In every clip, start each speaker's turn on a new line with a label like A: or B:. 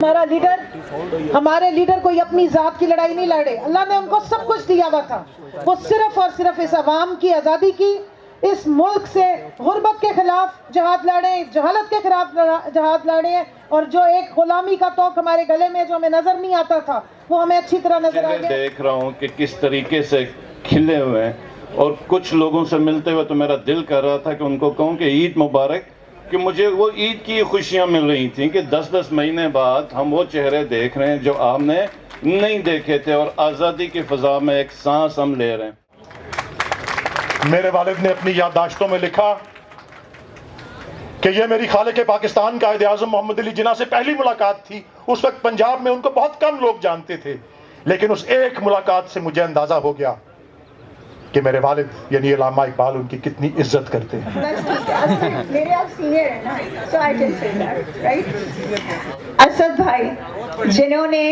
A: ہمارا لیڈر، ہمارے لیڈر کوئی اپنی ذات کی لڑائی نہیں لڑے. اللہ نے ان کو سب کچھ دیا ہوا تھا. وہ صرف اور صرف اس عوام کی آزادی کی، اس ملک سے غربت کے خلاف جہاد لڑے، جہالت کے خلاف جہاد لڑے، اور جو ایک غلامی کا توق ہمارے گلے میں جو ہمیں نظر نہیں آتا تھا وہ ہمیں اچھی طرح نظر آ گیا.
B: دیکھ رہا ہوں کہ کس طریقے سے کھلے ہوئے ہیں، اور کچھ لوگوں سے ملتے ہوئے تو میرا دل کر رہا تھا کہ ان کو کہوں کہ عید مبارک، کہ مجھے وہ عید کی خوشیاں مل رہی تھیں کہ 10 مہینے بعد ہم وہ چہرے دیکھ رہے ہیں جو آپ نے نہیں دیکھے تھے، اور آزادی کی فضا میں ایک سانس ہم لے رہے ہیں.
C: میرے والد نے اپنی یادداشتوں میں لکھا کہ یہ میری خالق پاکستان قائد اعظم محمد علی جناح سے پہلی ملاقات تھی. اس وقت پنجاب میں ان کو بہت کم لوگ جانتے تھے، لیکن اس ایک ملاقات سے مجھے اندازہ ہو گیا کہ میرے والد یعنی علامہ اقبال ان کی کتنی عزت کرتے ہیں.
D: میرے آپ سینئر ہیں نا، so I can say that, right? Asad بھائی جنہوں نے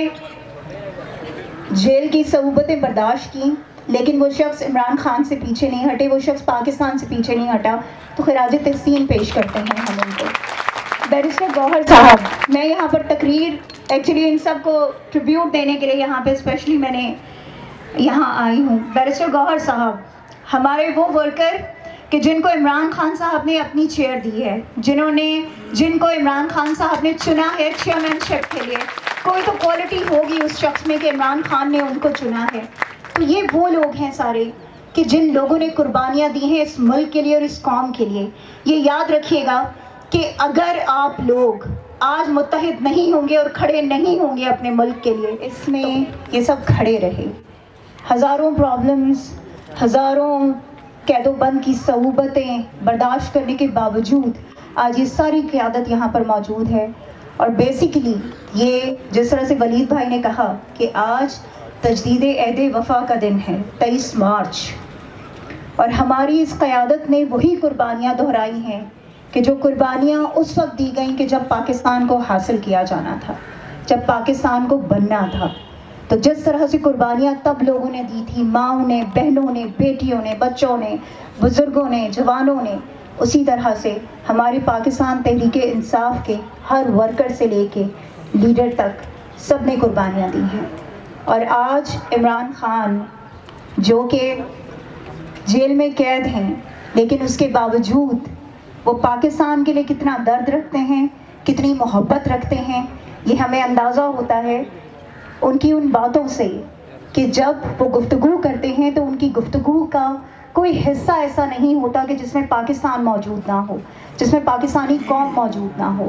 D: جیل کی صعوبتیں برداشت کی، لیکن وہ شخص عمران خان سے پیچھے نہیں ہٹے، وہ شخص پاکستان سے پیچھے نہیں ہٹا، تو خراج تحسین پیش کرتے ہیں ہم ان کو. بیرسٹر گوہر صاحب، میں یہاں پر تقریر ایکچولی ان سب کو ٹریبیوٹ دینے کے لیے یہاں پہ اسپیشلی میں نے یہاں آئی ہوں. بیرسٹر گوہر صاحب ہمارے وہ ورکر کہ جن کو عمران خان صاحب نے اپنی چیئر دی ہے، جن کو عمران خان صاحب نے چنا ہے چیئرمین شپ کے لیے. کوئی تو کوالٹی ہوگی اس شخص میں کہ عمران خان نے ان کو چنا ہے. تو یہ وہ لوگ ہیں سارے کہ جن لوگوں نے قربانیاں دی ہیں اس ملک کے لیے اور اس قوم کے لیے. یہ یاد رکھیے گا کہ اگر آپ لوگ آج متحد نہیں ہوں گے اور کھڑے نہیں ہوں گے اپنے ملک کے لیے، اس میں یہ سب کھڑے رہے. ہزاروں پرابلمز، ہزاروں قید و بند کی صعوبتیں برداشت کرنے کے باوجود آج یہ ساری قیادت یہاں پر موجود ہے. اور بیسیکلی یہ جس طرح سے ولید بھائی نے کہا کہ آج تجدید عہد وفا کا دن ہے، 23 مارچ، اور ہماری اس قیادت نے وہی قربانیاں دہرائی ہیں کہ جو قربانیاں اس وقت دی گئیں کہ جب پاکستان کو حاصل کیا جانا تھا، جب پاکستان کو بننا تھا. تو جس طرح سے قربانیاں تب لوگوں نے دی تھی، ماؤں نے، بہنوں نے، بیٹیوں نے، بچوں نے، بزرگوں نے، جوانوں نے، اسی طرح سے ہماری پاکستان تحریک انصاف کے ہر ورکر سے لے کے لیڈر تک سب نے قربانیاں دی ہیں. اور آج عمران خان جو کہ جیل میں قید ہیں، لیکن اس کے باوجود وہ پاکستان کے لیے کتنا درد رکھتے ہیں، کتنی محبت رکھتے ہیں، یہ ہمیں اندازہ ہوتا ہے ان کی ان باتوں سے کہ جب وہ گفتگو کرتے ہیں تو ان کی گفتگو کا کوئی حصہ ایسا نہیں ہوتا کہ جس میں پاکستان موجود نہ ہو، جس میں پاکستانی قوم موجود نہ ہو.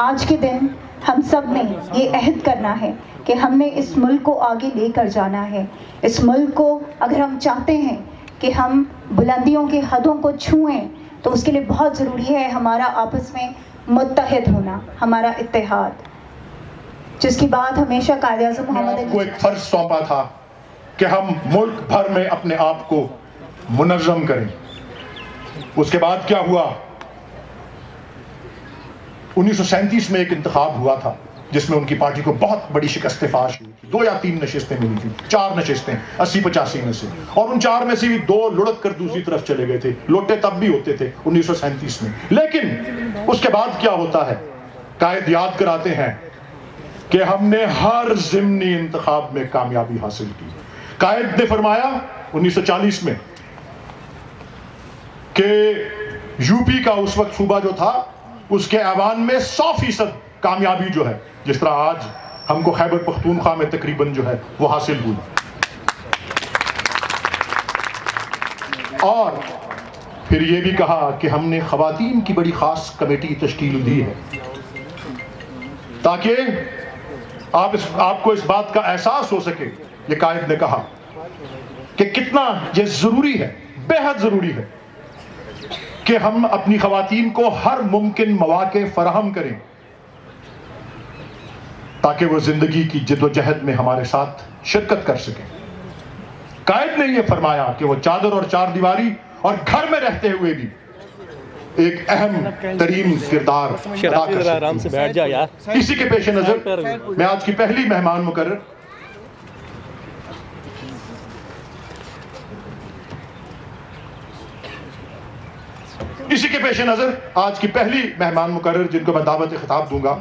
D: آج کے دن ہم سب نے یہ عہد کرنا ہے کہ ہم نے اس ملک کو آگے لے کر جانا ہے. اس ملک کو اگر ہم چاہتے ہیں کہ ہم بلندیوں کے حدوں کو چھوئیں تو اس کے لیے بہت ضروری ہے ہمارا آپس میں متحد ہونا، ہمارا اتحاد، جس کی بات ہمیشہ قائد اعظم محمد علی
C: کو ایک فرض سونپا تھا کہ ہم ملک بھر میں اپنے آپ کو منظم کریں. اس کے بعد کیا ہوا؟ 1937 میں ایک انتخاب ہوا تھا جس میں ان کی پارٹی کو بہت بڑی شکست فاش ہوئی تھی. 2 یا 3 نشستیں ملی تھی، 4 نشستیں 80-85 میں سے، اور ان 4 میں سے بھی 2 لڑک کر دوسری طرف چلے گئے تھے. لوٹے تب بھی ہوتے تھے 1937 میں. لیکن اس کے بعد کیا ہوتا ہے؟ قائد یاد کراتے ہیں کہ ہم نے ہر ضمنی انتخاب میں کامیابی حاصل کی. قائد نے فرمایا 1940 میں کہ یو پی کا اس وقت صوبہ جو تھا اس کے ایوان میں 100% کامیابی جو ہے، جس طرح آج ہم کو خیبر پختونخوا میں تقریباً جو ہے وہ حاصل ہوئی. اور پھر یہ بھی کہا کہ ہم نے خواتین کی بڑی خاص کمیٹی تشکیل دی ہے تاکہ آپ کو اس بات کا احساس ہو سکے. یہ قائد نے کہا کہ کتنا یہ ضروری ہے، بے حد ضروری ہے کہ ہم اپنی خواتین کو ہر ممکن مواقع فراہم کریں تاکہ وہ زندگی کی جد و جہد میں ہمارے ساتھ شرکت کر سکیں. قائد نے یہ فرمایا کہ وہ چادر اور چار دیواری اور گھر میں رہتے ہوئے بھی ایک اہم ترین کردار ادا کر سکتے ہیں. اسی کے پیش نظر میں آج کی پہلی مہمان مقرر اسی کے پیش نظر آج کی پہلی مہمان مقرر جن کو میں دعوت خطاب دوں گا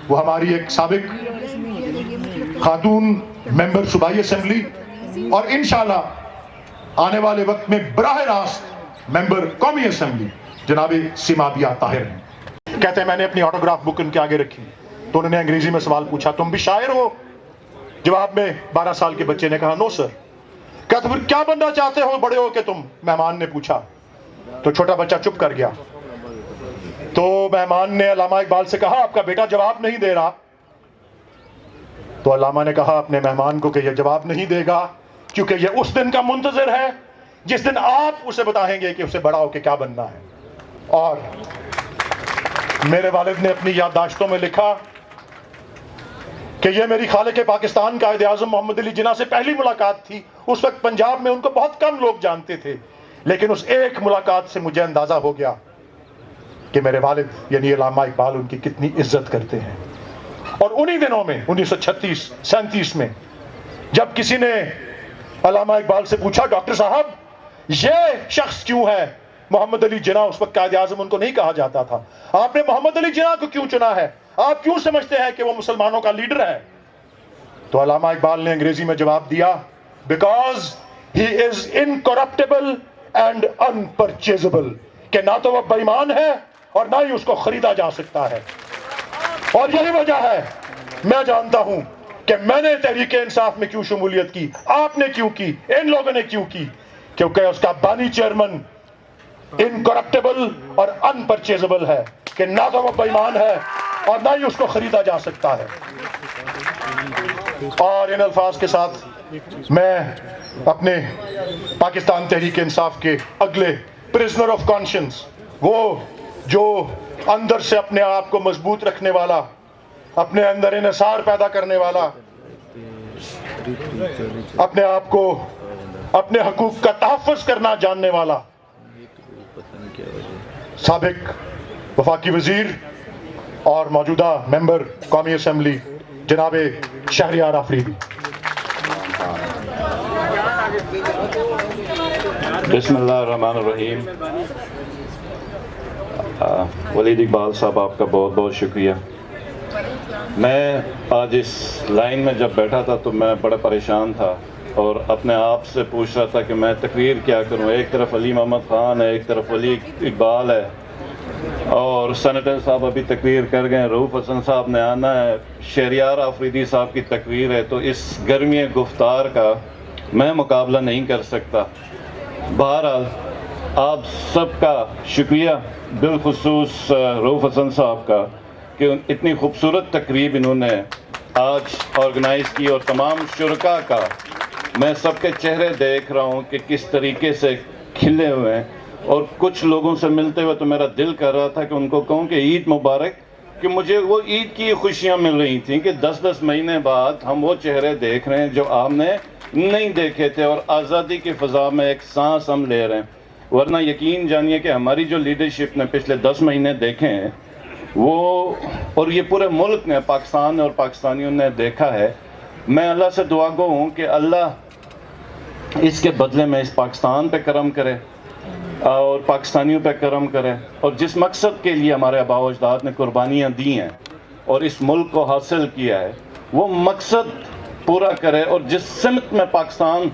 C: وہ ہماری ایک سابق خاتون ممبر صوبائی اسمبلی اور انشاءاللہ آنے والے وقت میں براہ راست ممبر قومی اسمبلی جناب سیمابیا طاہر ہیں. کہتے ہیں میں نے اپنی آٹوگراف بک ان کے آگے رکھی تو انہوں نے انگریزی میں سوال پوچھا تم بھی شاعر ہو؟ جواب میں 12 سال کے بچے نے کہا نو سر. کہا تو پھر کیا بننا چاہتے ہو بڑے ہو کے تم؟ مہمان نے پوچھا تو چھوٹا بچہ چپ کر گیا. تو مہمان نے علامہ اقبال سے کہا آپ کا بیٹا جواب نہیں دے رہا. تو علامہ نے کہا اپنے مہمان کو کہ یہ جواب نہیں دے گا کیونکہ یہ اس دن کا منتظر ہے جس دن آپ اسے بتائیں گے کہ اسے بڑا ہو کے کیا بننا ہے. اور میرے والد نے اپنی یادداشتوں میں لکھا کہ یہ میری خالق پاکستان قائد اعظم محمد علی جناح سے پہلی ملاقات تھی. اس وقت پنجاب میں ان کو بہت کم لوگ جانتے تھے لیکن اس ایک ملاقات سے مجھے اندازہ ہو گیا کہ میرے والد یعنی علامہ اقبال ان کی کتنی عزت کرتے ہیں. اور انہی دنوں میں 1936-37 میں جب کسی نے علامہ اقبال سے پوچھا ڈاکٹر صاحب یہ شخص کیوں ہے؟ محمد علی جناح اس وقت قائد اعظم ان کو نہیں کہا جاتا تھا. آپ نے محمد علی جناح کو کیوں چنا ہے؟ آپ کیوں سمجھتے ہیں کہ وہ مسلمانوں کا لیڈر ہے؟ تو علامہ اقبال نے انگریزی میں جواب دیا بیکاز ہی از انکرپٹیبل اینڈ انپرچیزبل. کہ نہ تو وہ بے ایمان ہے اور نہ ہی اس کو خریدا جا سکتا ہے. اور یہی وجہ ہے میں جانتا ہوں کہ میں نے تحریک انصاف میں کیوں شمولیت کی, آپ نے کیوں کی, ان لوگوں نے کیوں کی, کیونکہ اس کا بانی چیئرمن انکرپٹیبل اور انپرچیزبل ہے کہ نہ تو وہ بے ایمان ہے اور نہ ہی اس کو خریدا جا سکتا ہے. اور ان الفاظ کے ساتھ میں اپنے پاکستان تحریک انصاف کے اگلے پرزنر آف کانشنس, وہ جو اندر سے اپنے آپ کو مضبوط رکھنے والا, اپنے اندر انحصار پیدا کرنے والا, اپنے آپ کو اپنے حقوق کا تحفظ کرنا جاننے والا سابق وفاقی وزیر اور موجودہ ممبر قومی اسمبلی جناب شہریار آفریدی.
B: بسم اللہ الرحمن الرحیم. ولید اقبال صاحب آپ کا بہت بہت شکریہ. میں آج اس لائن میں جب بیٹھا تھا تو میں بڑا پریشان تھا اور اپنے آپ سے پوچھ رہا تھا کہ میں تقریر کیا کروں. ایک طرف علی محمد خان ہے, ایک طرف ولی اقبال ہے اور سینیٹر صاحب ابھی تقریر کر گئے, رؤوف حسن صاحب نے آنا ہے, شہریار آفریدی صاحب کی تقریر ہے. تو اس گرمی گفتار کا میں مقابلہ نہیں کر سکتا. بہرحال آپ سب کا شکریہ, بالخصوص رؤوف حسن صاحب کا کہ اتنی خوبصورت تقریب انہوں نے آج آرگنائز کی, اور تمام شرکاء کا میں سب کے چہرے دیکھ رہا ہوں کہ کس طریقے سے کھلے ہوئے ہیں. اور کچھ لوگوں سے ملتے ہوئے تو میرا دل کر رہا تھا کہ ان کو کہوں کہ عید مبارک, کہ مجھے وہ عید کی خوشیاں مل رہی تھیں کہ 10-10 مہینے بعد ہم وہ چہرے دیکھ رہے ہیں جو آپ نے نہیں دیکھے تھے, اور آزادی کی فضا میں ایک سانس ہم لے رہے ہیں. ورنہ یقین جانیے کہ ہماری جو لیڈرشپ نے پچھلے 10 مہینے دیکھے ہیں وہ, اور یہ پورے ملک نے, پاکستان نے اور پاکستانیوں نے دیکھا ہے. میں اللہ سے دعا گو ہوں کہ اللہ اس کے بدلے میں اس پاکستان پہ کرم کرے اور پاکستانیوں پہ کرم کرے, اور جس مقصد کے لیے ہمارے آباء و اجداد نے قربانیاں دی ہیں اور اس ملک کو حاصل کیا ہے وہ مقصد پورا کرے, اور جس سمت میں پاکستان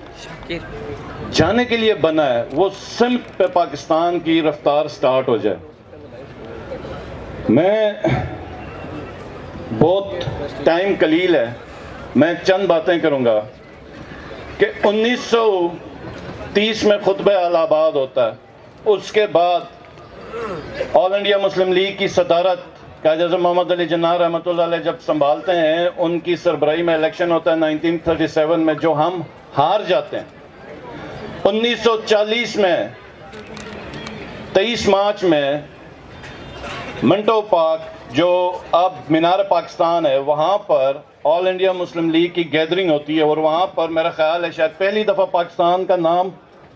B: جانے کے لیے بنا ہے وہ سمت پہ پاکستان کی رفتار سٹارٹ ہو جائے. میں بہت ٹائم قلیل ہے, میں چند باتیں کروں گا کہ 1930 میں خطبہ الہ آباد ہوتا ہے. اس کے بعد آل انڈیا مسلم لیگ کی صدارت قائد اعظم محمد علی جناح رحمۃ اللہ علیہ جب سنبھالتے ہیں, ان کی سربراہی میں الیکشن ہوتا ہے 1937 میں جو ہم ہار جاتے ہیں. 1940 میں 23 مارچ میں منٹو پارک جو اب مینار پاکستان ہے وہاں پر آل انڈیا مسلم لیگ کی گیدرنگ ہوتی ہے, اور وہاں پر میرا خیال ہے شاید پہلی دفعہ پاکستان کا نام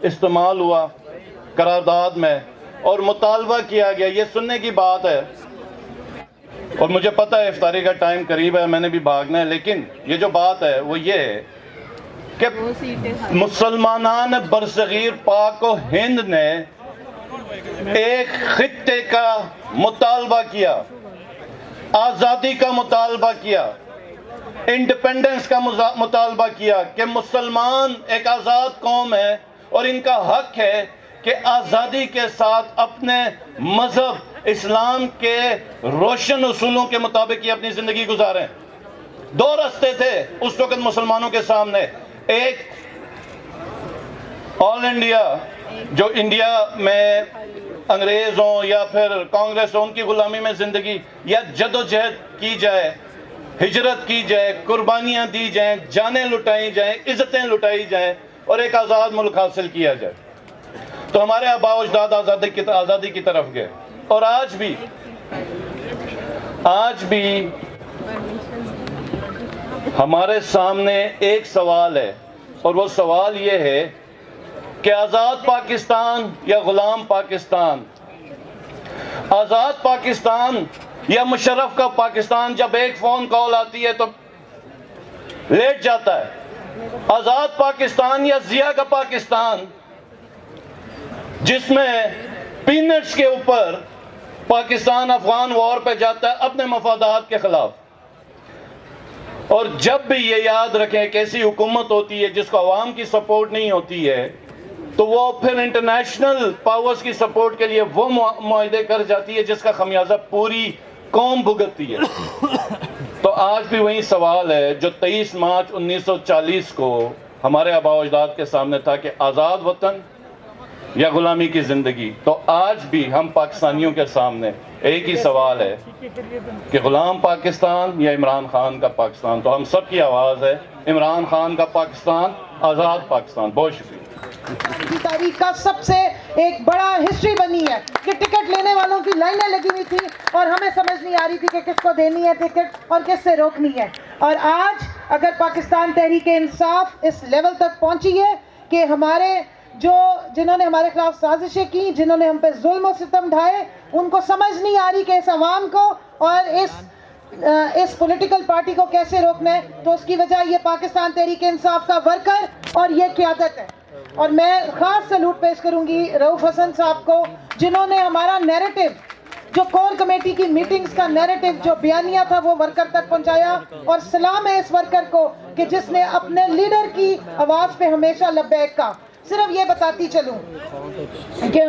B: استعمال ہوا قرارداد میں, اور مطالبہ کیا گیا. یہ سننے کی بات ہے اور مجھے پتہ ہے افطاری کا ٹائم قریب ہے, میں نے بھی بھاگنا ہے, لیکن یہ جو بات ہے وہ یہ ہے کہ مسلمانان برصغیر پاک و ہند نے ایک خطے کا مطالبہ کیا، آزادی کا مطالبہ کیا، انڈیپینڈنس کا مطالبہ کیا کہ مسلمان ایک آزاد قوم ہے اور ان کا حق ہے کہ آزادی کے ساتھ اپنے مذہب اسلام کے روشن اصولوں کے مطابق یہ اپنی زندگی گزاریں۔ دو راستے تھے اس وقت مسلمانوں کے سامنے، ایک آل انڈیا، جو انڈیا میں انگریز ہوں یا پھر کانگریس ہو ان کی غلامی میں زندگی، یا جد و جہد کی جائے، ہجرت کی جائے، قربانیاں دی جائیں، جانیں لٹائی جائیں، عزتیں لٹائی جائیں اور ایک آزاد ملک حاصل کیا جائے۔ تو ہمارے آباء و اجداد آزادی کی طرف گئے، اور آج بھی ہمارے سامنے ایک سوال ہے، اور وہ سوال یہ ہے کہ آزاد پاکستان یا غلام پاکستان؟ آزاد پاکستان یا مشرف کا پاکستان جب ایک فون کال آتی ہے تو لیٹ جاتا ہے؟ آزاد پاکستان یا ضیاء کا پاکستان جس میں پینٹس کے اوپر پاکستان افغان وار پہ جاتا ہے اپنے مفادات کے خلاف؟ اور جب بھی یہ یاد رکھیں کہ ایسی حکومت ہوتی ہے جس کو عوام کی سپورٹ نہیں ہوتی ہے تو وہ پھر انٹرنیشنل پاورز کی سپورٹ کے لیے وہ معاہدے کر جاتی ہے جس کا خمیازہ پوری قوم بھگتتی ہے۔ تو آج بھی وہی سوال ہے جو 23 مارچ 1940 کو ہمارے آباء و اجداد کے سامنے تھا کہ آزاد وطن یا غلامی کی زندگی۔ تو آج بھی ہم پاکستانیوں کے سامنے ایک ہی سوال ہے کہ غلام پاکستان یا عمران خان کا پاکستان؟ تو ہم سب کی آواز ہے عمران خان کا پاکستان، آزاد پاکستان۔ بہت شکریہ۔
A: کی تاریخ کا سب سے ایک بڑا ہسٹری بنی ہے کہ ٹکٹ لینے والوں کی لائنیں لگی ہوئی تھی اور ہمیں سمجھ نہیں آ رہی تھی کہ کس کو دینی ہے ٹکٹ اور کس سے روکنی ہے۔ اور آج اگر پاکستان تحریک انصاف اس لیول تک پہنچی ہے کہ ہمارے جنہوں نے ہمارے خلاف سازشیں کی، جنہوں نے ہم پہ ظلم و ستم ڈھائے، ان کو سمجھ نہیں آ رہی کہ اس عوام کو اور اس پولیٹیکل پارٹی کو کیسے روکنا ہے، تو اس کی وجہ یہ پاکستان تحریک انصاف کا ورکر اور یہ قیادت ہے۔ اور میں خاص سلوٹ پیش کروں گی رؤوف حسن صاحب کو، جنہوں نے ہمارا نیریٹو، جو کور کمیٹی کی میٹنگز کا نیریٹو جو بیانیہ تھا وہ ورکر تک پہنچایا، اور سلام ہے اس ورکر کو کہ جس نے اپنے لیڈر کی آواز پہ ہمیشہ لبیک کہا۔ صرف یہ بتاتی چلوں کہ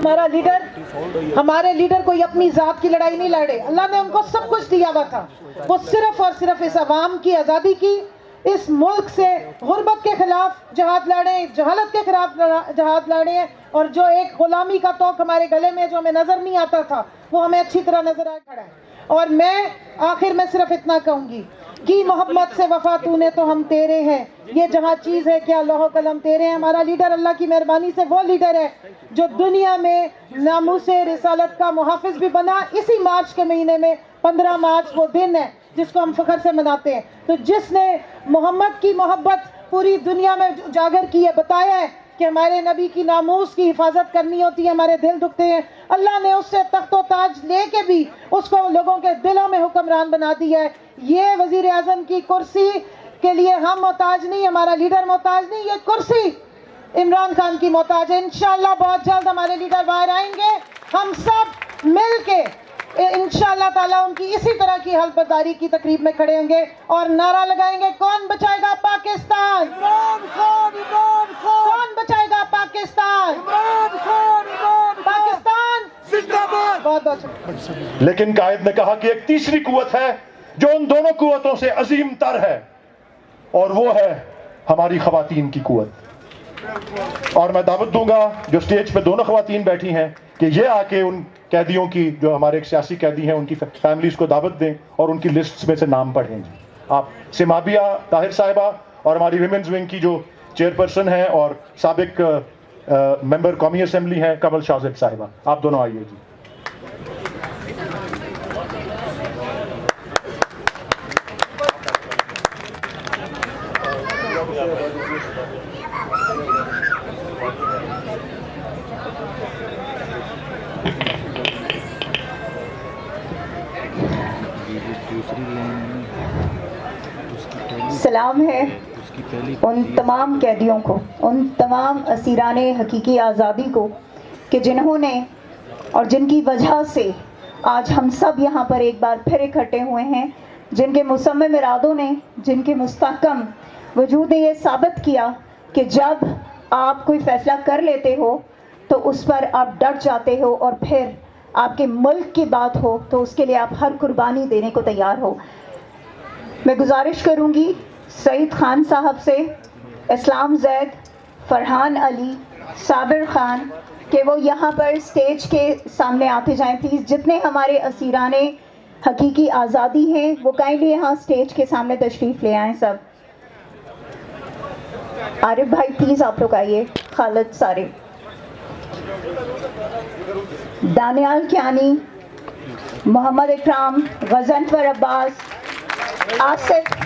A: ہمارے لیڈر کوئی اپنی ذات کی لڑائی نہیں لڑے، اللہ نے ان کو سب کچھ دیا ہوا تھا، وہ صرف اور صرف اس عوام کی آزادی کی، اس ملک سے غربت کے خلاف جہاد لڑے، جہالت کے خلاف جہاد لڑے، اور جو ایک غلامی کا توق ہمارے گلے میں جو ہمیں نظر نہیں آتا تھا وہ ہمیں اچھی طرح نظر آ کھڑا ہے۔ اور میں آخر میں صرف اتنا کہوں گی کہ محمد سے وفا تو نے تو ہم تیرے ہیں، یہ جہاں چیز ہے کیا لوح و قلم تیرے ہیں۔ ہمارا لیڈر اللہ کی مہربانی سے وہ لیڈر ہے جو دنیا میں ناموس رسالت کا محافظ بھی بنا۔ اسی مارچ کے مہینے میں 15 مارچ وہ دن ہے جس کو ہم فخر سے مناتے ہیں۔ تو جس نے محمد کی محبت پوری دنیا میں اجاگر کی ہے، بتایا ہے کہ ہمارے نبی کی ناموس کی حفاظت کرنی ہوتی ہے، ہمارے دل دکھتے ہیں، اللہ نے اس سے تخت و تاج لے کے بھی اس کو لوگوں کے دلوں میں حکمران بنا دیا ہے۔ یہ وزیر اعظم کی کرسی کے لیے ہم محتاج نہیں، ہمارا لیڈر محتاج نہیں، یہ کرسی عمران خان کی محتاج ہے۔ انشاءاللہ بہت جلد ہمارے لیڈر باہر آئیں گے، ہم سب مل کے انشاءاللہ تعالیٰ ان کی اسی طرح کی حلف برداری کی تقریب میں کھڑے ہوں گے اور نعرہ لگائیں گے، کون بچائے گا پاکستان؟ عمران خان! عمران خان! کون بچائے گا پاکستان؟ عمران خان! عمران خان! پاکستان زندہ باد! بہت بہت شکریہ۔
C: لیکن قائد نے کہا کہ ایک تیسری قوت ہے جو ان دونوں قوتوں سے عظیم تر ہے، اور وہ ہے ہماری خواتین کی قوت۔ اور میں دعوت دوں گا جو سٹیج پہ دونوں خواتین بیٹھی ہیں کہ یہ آ کے ان قیدیوں کی، جو ہمارے ایک سیاسی قیدی ہیں، ان کی فیملیز کو دعوت دیں اور ان کی لسٹس میں سے نام پڑھیں۔ جی آپ سمابیہ طاہر صاحبہ اور ہماری ویمنز ونگ کی جو چیئرپرسن ہیں اور سابق ممبر قومی اسمبلی ہیں کمل شاہزد صاحبہ، آپ دونوں آئیے جی۔
D: سلام ہے ان تمام قیدیوں کو، ان تمام اسیران حقیقی آزادی کو کہ جنہوں نے اور جن کی وجہ سے آج ہم سب یہاں پر ایک بار پھر اکٹھے ہوئے ہیں، جن کے مصمم ارادوں نے، جن کے مستحکم وجود نے یہ ثابت کیا کہ جب آپ کوئی فیصلہ کر لیتے ہو تو اس پر آپ ڈٹ جاتے ہو، اور پھر آپ کے ملک کی بات ہو تو اس کے لیے آپ ہر قربانی دینے کو تیار ہو۔ میں گزارش کروں گی سعید خان صاحب سے، اسلام زید، فرحان علی، صابر خان کہ وہ یہاں پر سٹیج کے سامنے آتے جائیں پلیز۔ جتنے ہمارے اسیران حقیقی آزادی ہیں وہ کائنڈلی یہاں سٹیج کے سامنے تشریف لے آئیں سب۔ عارف بھائی پلیز آپ لوگ آئیے، خالد سارے، دانیال کیانی، محمد اکرام، غزنفر عباس، آصف۔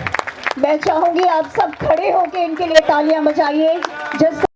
D: میں چاہوں گی آپ سب کھڑے ہو کے ان کے لیے تالیاں بجائیے۔ جس